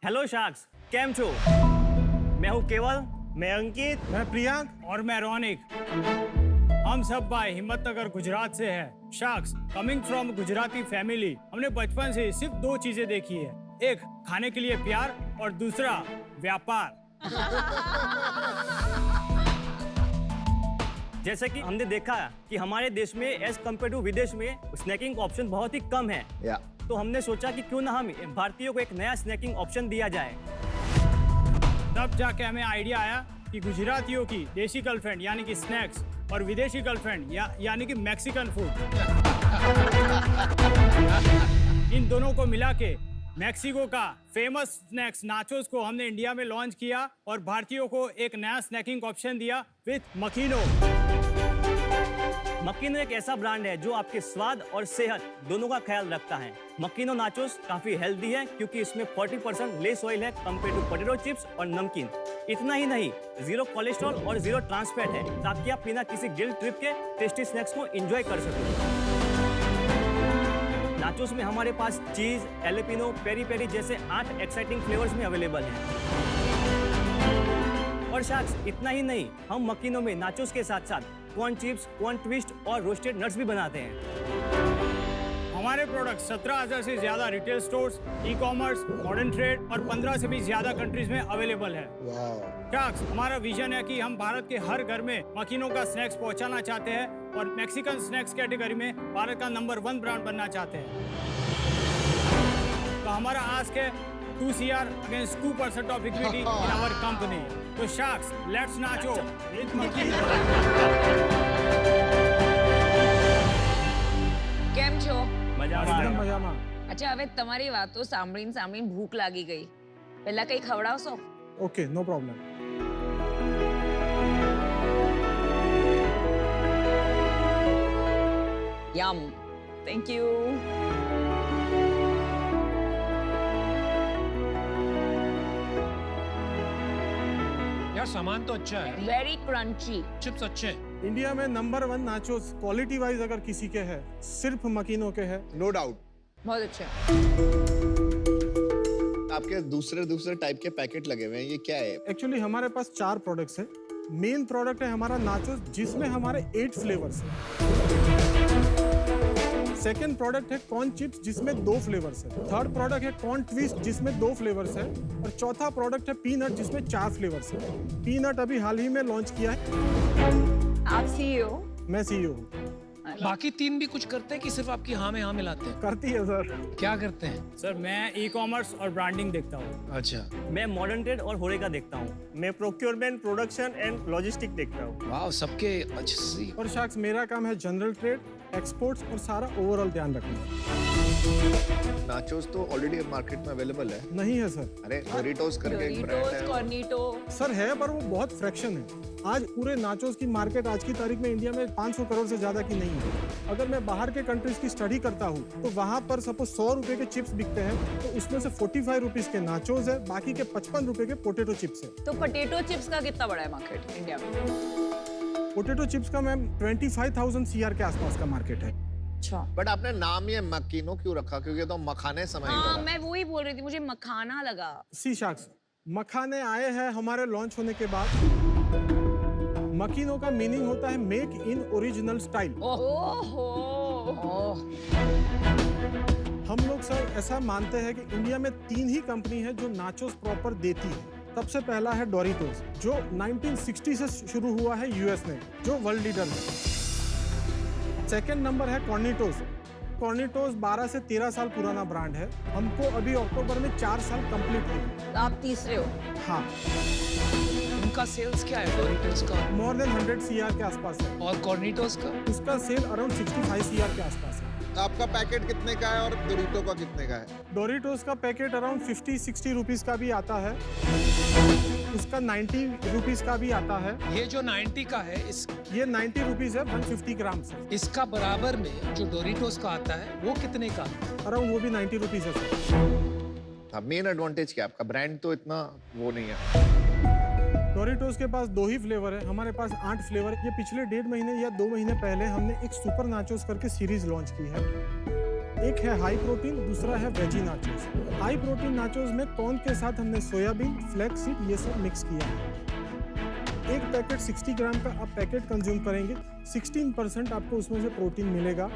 Hello sharks, केम छो? मैं हूँ केवल। मैं अंकित। मैं प्रियांक। और मैं रौनिक। हम सब भाई हिम्मतनगर गुजरात से हैं। Sharks coming from Gujarati family. हमने बचपन से सिर्फ दो चीजें देखी है, एक खाने के लिए प्यार और दूसरा व्यापार। जैसे कि हमने देखा कि हमारे देश में एज कम्पेयर टू विदेश में स्नैकिंग ऑप्शन बहुत ही कम है। तो हमने सोचा कि क्यों ना हम भारतीयों को एक नया स्नैकिंग ऑप्शन दिया जाए। तब जाके हमें आइडिया आया कि गुजरातियों की देसी गर्लफ्रेंड यानी कि स्नैक्स और विदेशी गर्लफ्रेंड यानी कि मैक्सिकन फूड, इन दोनों को मिला के मैक्सिको का फेमस स्नैक्स नाचोस को हमने इंडिया में लॉन्च किया और भारतीयों को एक नया स्नैकिंग ऑप्शन दिया विथ मकीनो। मकीनो एक ऐसा ब्रांड है जो आपके स्वाद और सेहत दोनों का ख्याल रखता है। मकीनो नाचोस काफी हेल्दी है क्योंकि इसमें 40% लेस ऑयल है कंपेयर टू पोटैटो चिप्स और नमकीन। इतना ही नहीं, जीरो कोलेस्ट्रॉल और जीरो ट्रांस फैट है ताकि आप बिना किसी गिल्ट ट्रिप के टेस्टी स्नैक्स को एंजॉय कर सकें। नाचोस में हमारे पास चीज, एलेपिनो, पेरी पेरी जैसे 8 एक्साइटिंग फ्लेवर्स में अवेलेबल हैं। और शार्क्स इतना ही नहीं, हम मकीनो में नाचोस के साथ साथ कॉर्न चिप्स, कॉर्न ट्विस्ट और रोस्टेड नट्स भी बनाते हैं। हमारे प्रोडक्ट 17,000 से ज्यादा retail stores, e-commerce, modern trade और 15 से भी ज्यादा कंट्रीज में अवेलेबल है। शार्क्स, हमारा विजन है कि हम भारत के हर घर में मकीनों का स्नैक्स पहुंचाना चाहते हैं और मैक्सिकन स्नैक्स कैटेगरी में भारत का नंबर 1 ब्रांड बनना चाहते हैं। तो हमारा आस्क है 2 CR against 2% of equity in our company. तो शार्क्स, लेट्स नाचो विद मकीनो। કેમ છો? મજામાં। મજામાં। અચ્છા, હવે તમારી વાતો સાંભળીને ભૂખ લાગી ગઈ. પહેલા કંઈ ખવડાવશો? Okay, no problem. Yum. Thank you. यार सामान तो अच्छा है, વેરી ક્રન્ચી. चिप्स अच्छे हैं। इंडिया में नंबर 1 नाचोस क्वालिटी वाइज अगर किसी के है सिर्फ मकीनों के है। No doubt. बहुत अच्छा. आपके दूसरे टाइप के पैकेट लगे हुए हैं, ये क्या है? एक्चुअली हमारे पास 4 प्रोडक्ट्स है। मेन प्रोडक्ट है हमारा नाचोस जिसमें हमारे 8 फ्लेवर्स है। सेकेंड प्रोडक्ट है कॉर्न चिप्स जिसमें 2 फ्लेवर्स है। थर्ड प्रोडक्ट है कॉर्न ट्विस्ट जिसमें 2 फ्लेवर्स है और चौथा प्रोडक्ट है पीनट जिसमें 4 फ्लेवर्स है। पीनट अभी हाल ही में लॉन्च किया है। આપ CEO? मैं CEO हूँ। बाकी 3 भी कुछ करते हैं कि सिर्फ आपकी हाँ में हाँ मिलाते हैं? करती है सर। क्या करते हैं? सर, मैं ई-कॉमर्स और ब्रांडिंग देखता हूँ। अच्छा, मैं मॉडर्न ट्रेड और होरेका देखता हूँ। मैं प्रोक्योरमेंट, प्रोडक्शन एंड लॉजिस्टिक देखता हूँ। वाह, सबके अच्छी। और शार्क्स, मेरा काम है जनरल ट्रेड, एक्सपोर्ट्स और सारा ओवरऑल ध्यान रखना। नाचोस तो ऑलरेडी मार्केट में अवेलेबल है। नहीं है सर। अरे डोरिटोस करके एक ब्रांड ડોરિટોસ, है। કોર્નિટો. सर है पर वो बहुत फ्रैक्शन है। आज पूरे नाचोस की मार्केट आज की तारीख में इंडिया में 500 करोड़ से ज्यादा की नहीं है। अगर मैं बाहर के कंट्रीज की स्टडी करता हूँ तो वहाँ पर सपोज 100 रुपए के चिप्स बिकते हैं तो उसमें से 45 रुपीज के नाचोस है, बाकी के 55 रुपए के पोटैटो चिप्स है। તો પોટેટો चिप्स का कितना बड़ा है मार्केट इंडिया में? पोटैटो चिप्स का मैम 25,000 CR के आसपास का मार्केट है। अच्छा. बट आपने नाम ये मकीनो क्यों रखा? क्योंकि तो मखाने समय ही हाँ, लगा। मैं वही बोल रही थी, मुझे मखाना लगा. सी शार्क्स, मखाने आए हैं हमारे लॉन्च होने के बाद। मकीनो का मीनिंग होता है मेक इन ओरिजिनल स्टाइल। ओहो. हम लोग सर ऐसा मानते हैं कि इंडिया में 3 ही कंपनी है जो नाचोस प्रॉपर देती है। सबसे पहला है डोरिटोस जो 1960 से शुरू हुआ है यूएस में, जो वर्ल्ड लीडर है। सेकंड नंबर है कॉर्निटोस। कॉर्निटोस 12 से 13 साल पुराना ब्रांड है। हमको अभी अक्टूबर में 4 साल कंप्लीट हुए। आप तीसरे हो. हाँ, उनका सेल्स क्या है डोरिटोस का? मोर देन 100 CR के आसपास है। और कॉर्निटोस का? उसका सेल अराउंड 65 CR के आसपास है। आपका पैकेट कितने का है और डोरिटो का कितने का है? डोरिटोस का पैकेट अराउंड 50-60 रुपीज का भी आता है। उसका 90 रुपीज का भी आता है। ये जो 90 का है, ये 90 रुपीज है 150 ग्राम से। इसका बराबर में जो डोरिटोस का आता है वो कितने का? अराउंड वो भी 90 रुपीज है सर। हाँ, मेन एडवांटेज क्या है आपका? ब्रांड तो इतना वो नहीं है। डोरिटोस के पास 2 ही फ्लेवर है, हमारे पास 8 फ्लेवर है। ये पिछले 1.5 महीने या 2 महीने पहले हमने एक सुपर नाचोस करके सीरीज लॉन्च की है। एक है हाई प्रोटीन, दूसरा है veggie nachos. High protein nachos में कॉर्न के साथ हमने सोयाबीन, फ्लैक्स सीड ये सब मिक्स किया है। एक पैकेट 60 ग्राम का आप पैकेट कंज्यूम करेंगे, 16% आपको उसमें से प्रोटीन मिलेगा।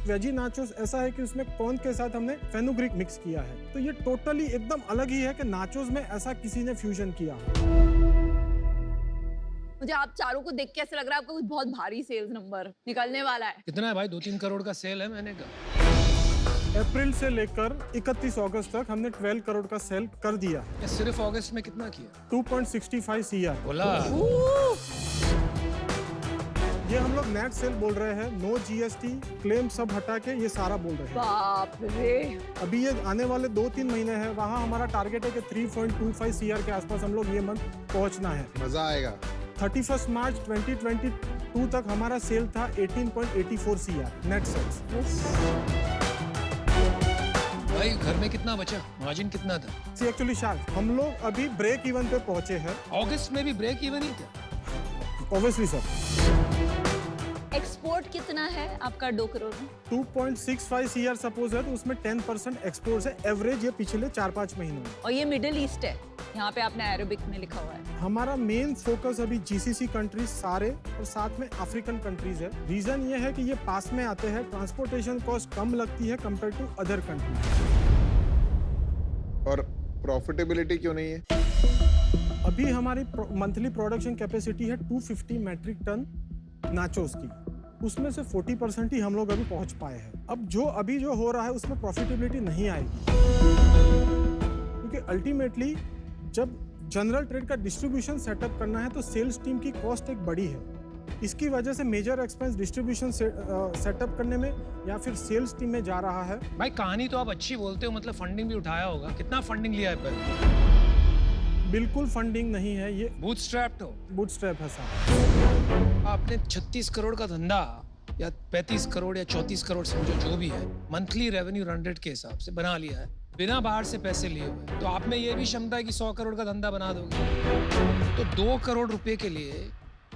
वेजी नाचोस ऐसा है कि उसमें कॉर्न के साथ हमने फेनुग्रीक मिक्स किया है, तो ये टोटली एकदम अलग ही है कि नाचोस में ऐसा किसी ने फ्यूजन किया हो। मुझे आप चारों को देख के ऐसा लग रहा है आपका कुछ बहुत भारी सेल्स नंबर निकलने वाला है। कितना है भाई? 2-3 करोड़ का सेल है मैंने कहा। अप्रैल से लेकर 31 अगस्त तक हमने 12 करोड़ का सेल कर दिया है। ये सिर्फ अगस्त में कितना किया? 2.65 CR। बोला ये हम लोग नेट सेल बोल रहे हैं, नो GST क्लेम सब हटा के ये सारा बोल रहे हैं। बाप रे। अभी ये आने वाले 2-3 महीने हैं, वहाँ हमारा टारगेट है कि 3.25 CR के आसपास हम लोग ये मंथ पहुँचना है। मजा आएगा। 31 मार्च 2022 तक हमारा सेल था 18.84 CR नेट सेल्स। भाई घर में कितना बचा? मार्जिन कितना था? एक्चुअली शायद हम लोग अभी ब्रेक इवन पे पहुंचे हैं। अगस्त में भी ब्रेक इवन ही था। Obviously sir. एक्सपोर्ट कितना है आपका 2 करोड़ में? 2.65 CR सपोज है, तो उसमें 10% एक्सपोर्ट है एवरेज, ये पिछले 4-5 महीनों में। और ये मिडिल ईस्ट है, यहाँ पे आपने अरेबिक में लिखा हुआ है। हमारा मेन फोकस अभी GCC कंट्रीज सारे और साथ में अफ्रीकन कंट्रीज है। रीजन ये है कि ये पास में आते हैं, ट्रांसपोर्टेशन कॉस्ट कम लगती है कंपेयर टू अदर कंट्रीज। और प्रॉफिटेबिलिटी क्यों नहीं है? अभी हमारी मंथली प्रोडक्शन कैपेसिटी है 250 मैट्रिक टन नाचोस की, उसमें से 40% ही हम लोग अभी पहुंच पाए हैं। अब जो हो रहा है उसमें प्रॉफिटेबिलिटी नहीं आएगी, क्योंकि अल्टीमेटली जब जनरल ट्रेड का डिस्ट्रीब्यूशन सेटअप करना है तो सेल्स टीम की कॉस्ट एक बड़ी है। इसकी वजह से मेजर एक्सपेंस डिस्ट्रीब्यूशन सेटअप करने में या फिर सेल्स टीम में जा रहा है। भाई कहानी तो आप अच्छी बोलते हो, मतलब फंडिंग भी उठाया होगा। कितना फंडिंग लिया है पहले? बिल्कुल फंडिंग नहीं है, ये बूटस्ट्रैप्ड हो। बूटस्ट्रैप है साहब। आपने 36 करोड़ का धंधा या 35 करोड़ या 34 करोड़ समझो जो भी है, मंथली रेवेन्यू रन रेट के हिसाब से बना लिया है बिना बाहर से पैसे लिए हुए। तो आप में ये भी क्षमता है कि 100 करोड़ का धंधा बना दोगे। तो 2 करोड़ रुपए के लिए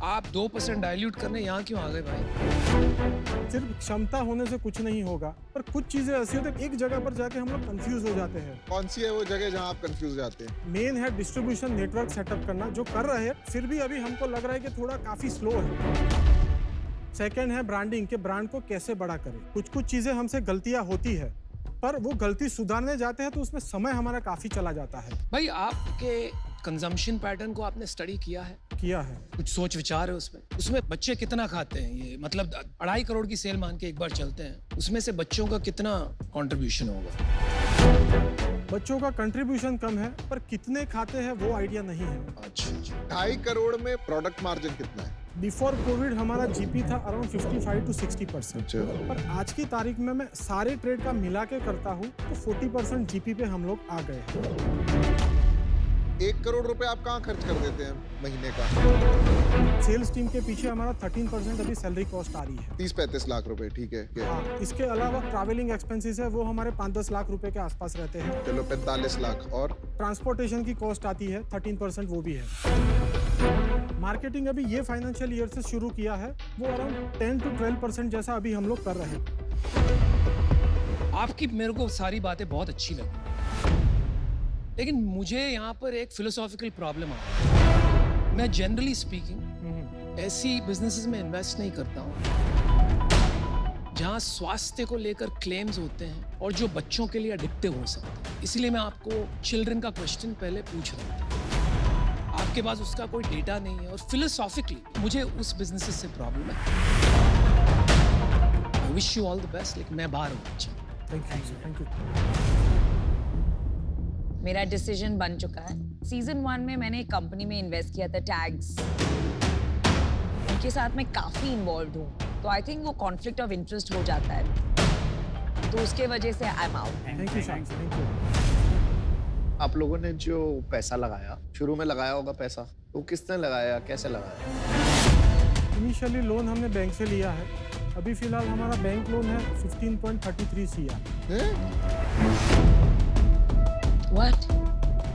आप 2% डाइल्यूट करने यहाँ क्यों आ गए भाई? सिर्फ क्षमता होने से कुछ नहीं होगा, पर कुछ चीजें ऐसी होती है एक जगह पर जाके हम लोग कंफ्यूज हो जाते हैं। कौन सी है वो जगह जहाँ आप कंफ्यूज हो जाते हैं? मेन है डिस्ट्रीब्यूशन नेटवर्क सेटअप करना, जो कर रहे हैं, फिर भी अभी हमको लग रहा है कि थोड़ा काफी स्लो है। सेकेंड है ब्रांडिंग, के ब्रांड को कैसे बड़ा करें। कुछ चीजें हमसे गलतियां होती है, पर वो गलती सुधारने जाते हैं तो उसमें समय हमारा काफी चला जाता है। भाई आपके कंजम्पशन पैटर्न को आपने स्टडी किया है? किया है। कुछ सोच विचार है उसमें बच्चे कितना खाते हैं? ये मतलब 2.5 करोड़ की सेल मान के एक बार चलते हैं, उसमें से बच्चों का कितना कंट्रीब्यूशन होगा? बच्चों का कंट्रीब्यूशन कम है, पर कितने खाते हैं वो आइडिया नहीं है। अच्छा 2.5 करोड़ में प्रोडक्ट मार्जिन कितना है? बिफोर कोविड हमारा GP था अराउंड 55 to 60%। पर आज की तारीख में मैं सारे ट्रेड का मिला के करता हूँ तो 40% GP पे हम लोग आ गए हैं। 1 करोड़ रुपए आप कहाँ खर्च कर देते हैं महीने का? सेल्स टीम के पीछे हमारा 13% अभी सैलरी कॉस्ट आ रही है। 30-35 लाख रुपए, ठीक है। हाँ, इसके अलावा ट्रैवलिंग एक्सपेंसेस है, वो हमारे 5-10 लाख रुपए के आसपास रहते हैं। चलो 45 लाख। और ट्रांसपोर्टेशन की कॉस्ट आती है 13%, वो भी है। मार्केटिंग अभी ये फाइनेंशियल ईयर से शुरू किया है, वो अराउंड 10 to 12% जैसा अभी हम लोग कर रहे हैं। आपकी मेरे को सारी बातें बहुत अच्छी लगी, लेकिन मुझे यहाँ पर एक फिलोसॉफिकल प्रॉब्लम आ रही है। मैं जनरली स्पीकिंग ऐसी बिजनेसेस में इन्वेस्ट नहीं करता हूँ जहाँ स्वास्थ्य को लेकर क्लेम्स होते हैं और जो बच्चों के लिए एडिक्टिव हो सकते हैं। इसलिए मैं आपको चिल्ड्रन का क्वेश्चन पहले पूछ रहा था। आपके पास उसका कोई डेटा नहीं है और फिलोसॉफिकली मुझे उस बिजनेसेस से प्रॉब्लम है। I wish you all the best, लेकिन मैं बाहर हूँ। Thank you. मेरा डिसीजन बन चुका है। सीजन 1 में मैंने एक कंपनी में इन्वेस्ट किया था, टैग्स। उनके साथ मैं काफी इन्वॉल्व हूँ, तो आई थिंक वो कॉन्फ्लिक्ट ऑफ इंटरेस्ट हो जाता है, तो उसके वजह से I am out. Thank you. आप लोगों ने जो पैसा लगाया, शुरू में लगाया होगा पैसा, तो किसने लगाया, कैसे लगाया? इनिशियली लोन हमने बैंक से लिया है। अभी फिलहाल हमारा बैंक लोन है 15.33 CR। What?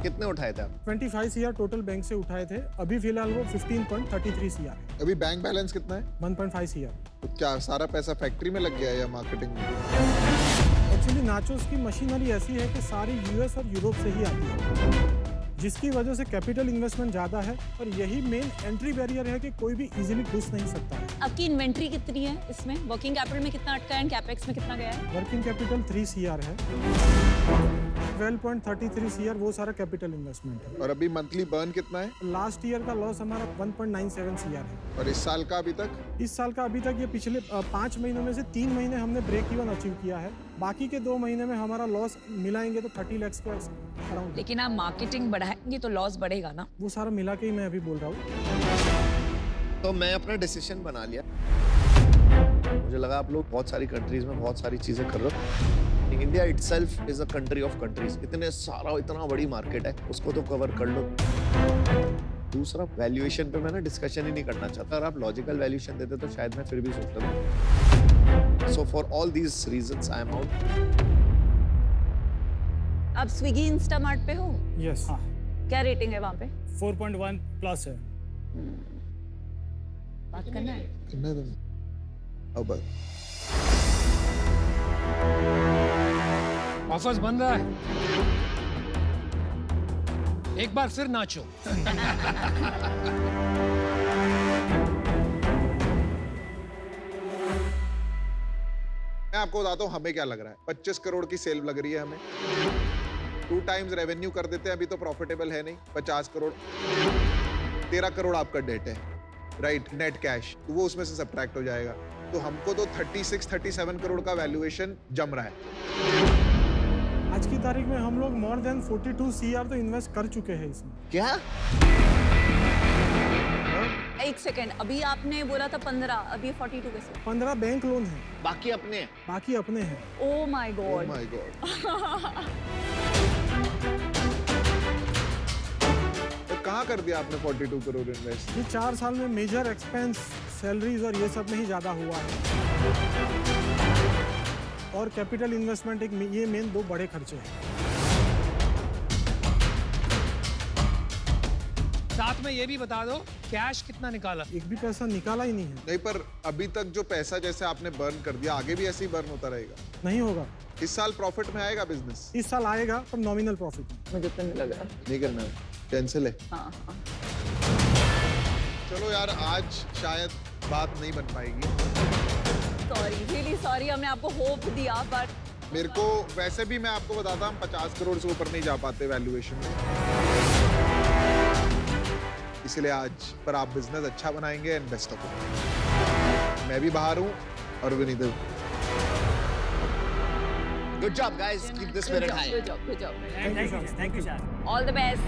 कितने उठाए थे आप? 25 CR टोटल बैंक से उठाए थे, अभी फिलहाल वो 15.33 CR है, अभी बैंक बैलेंस कितना है? 1.5 CR। तो क्या सारा पैसा फैक्ट्री में लग गया या मार्केटिंग में? एक्चुअली नाचोस की मशीनरी ऐसी है कि सारी यूएस और यूरोप से ही आती है, जिसकी वजह से कैपिटल इन्वेस्टमेंट ज़्यादा है और यही मेन एंट्री बैरियर है कि कोई भी इजीली घुस नहीं सकता है। आपकी इन्वेंट्री कितनी है इसमें? वर्किंग कैपिटल में कितना अटका है, कैपेक्स में कितना गया है? वर्किंग कैपिटल 3 CR है, 12.33 CR वो सारा कैपिटल इन्वेस्टमेंट है। और अभी मंथली बर्न कितना है? लास्ट ईयर का लॉस हमारा 1.97 CR है और इस साल का अभी तक? इस साल का अभी तक ये पिछले 5 महीनों में से 3 महीने हमने ब्रेक इवन अचीव किया है, बाकी के 2 महीने में हमारा लॉस मिलाएंगे तो 30 लाख के अराउंड। लेकिन आप मार्केटिंग बढ़ाएंगे तो लॉस बढ़ेगा ना? वो सारा मिला के ही मैं अभी बोल रहा हूँ। तो मैं अपना डिसीजन बना लिया। मुझे लगा आप लोग बहुत सारी कंट्रीज में बहुत सारी चीजें कर रहे हो। India itself is a country of countries, इतना बड़ी मार्केट है, उसको तो कवर कर लो। दूसरा, वैल्यूएशन पे मैं ना डिस्कशन ही नहीं करना चाहता। अगर आप लॉजिकल वैल्यूएशन देते तो शायद मैं फिर भी सोच लेता। So for all these reasons I am out. आप स्विगी इंस्टामार्ट पे हो? यस। हाँ, क्या रेटिंग है वहाँ पे? 4.1 प्लस है। बात करना है? कितना है? अब ऑफर्स बन रहा है, एक बार फिर नाचो। मैं आपको बताता हूँ हमें क्या लग रहा है। 25 करोड़ की सेल लग रही है हमें, 2 टाइम्स रेवेन्यू कर देते हैं, अभी तो प्रॉफिटेबल है नहीं। 50 करोड़, 13 करोड़ आपका डेट है, राइट, नेट कैश, तो वो उसमें से सब्ट्रैक्ट हो जाएगा। तो हमको तो 36-37 करोड़ का वैल्यूएशन जम रहा है। आज की तारीख में हम लोग मोर देन 42 CR तो इन्वेस्ट कर चुके हैं इसमें। क्या? एक सेकंड, अभी आपने बोला था 15, अभी 42 कैसे? 15 बैंक लोन है, बाकी अपने हैं। बाकी अपने हैं। Oh my Oh God. my God. तो कहाँ कर दिया आपने 42 करोड़ इन्वेस्ट? ये 4 साल में मेजर एक्सपेंस, सैलरीज और ये सब में ही ज़्यादा हुआ है, और कैपिटल इन्वेस्टमेंट एक ये मेन 2 बड़े खर्चे हैं। साथ में ये भी बता दो कैश कितना निकाला? एक भी पैसा निकाला ही नहीं है। नहीं, पर अभी तक जो पैसा जैसे आपने बर्न कर दिया, आगे भी ऐसे ही बर्न होता रहेगा? नहीं होगा, इस साल प्रॉफिट में आएगा बिजनेस? इस साल आएगा पर नॉमिनल प्रॉफिट में। मुझे तो नहीं लग रहा। नहीं करना, कैंसिल है। हाँ हाँ। चलो यार, आज शायद बात नहीं बन पाएगी। सॉरी, रियली सॉरी, हमने आपको होप दिया, बट मेरे को वैसे भी, मैं आपको बताता, हम 50 करोड़ से ऊपर नहीं जा पाते वैल्यूएशन में, इसलिए आज पर आप बिजनेस अच्छा बनाएंगे एंड बेस्ट ऑफ लक। मैं भी बाहर हूँ और Vineet. Good job guys, keep the spirit high. Good job, good job. Thank you sir. All the best.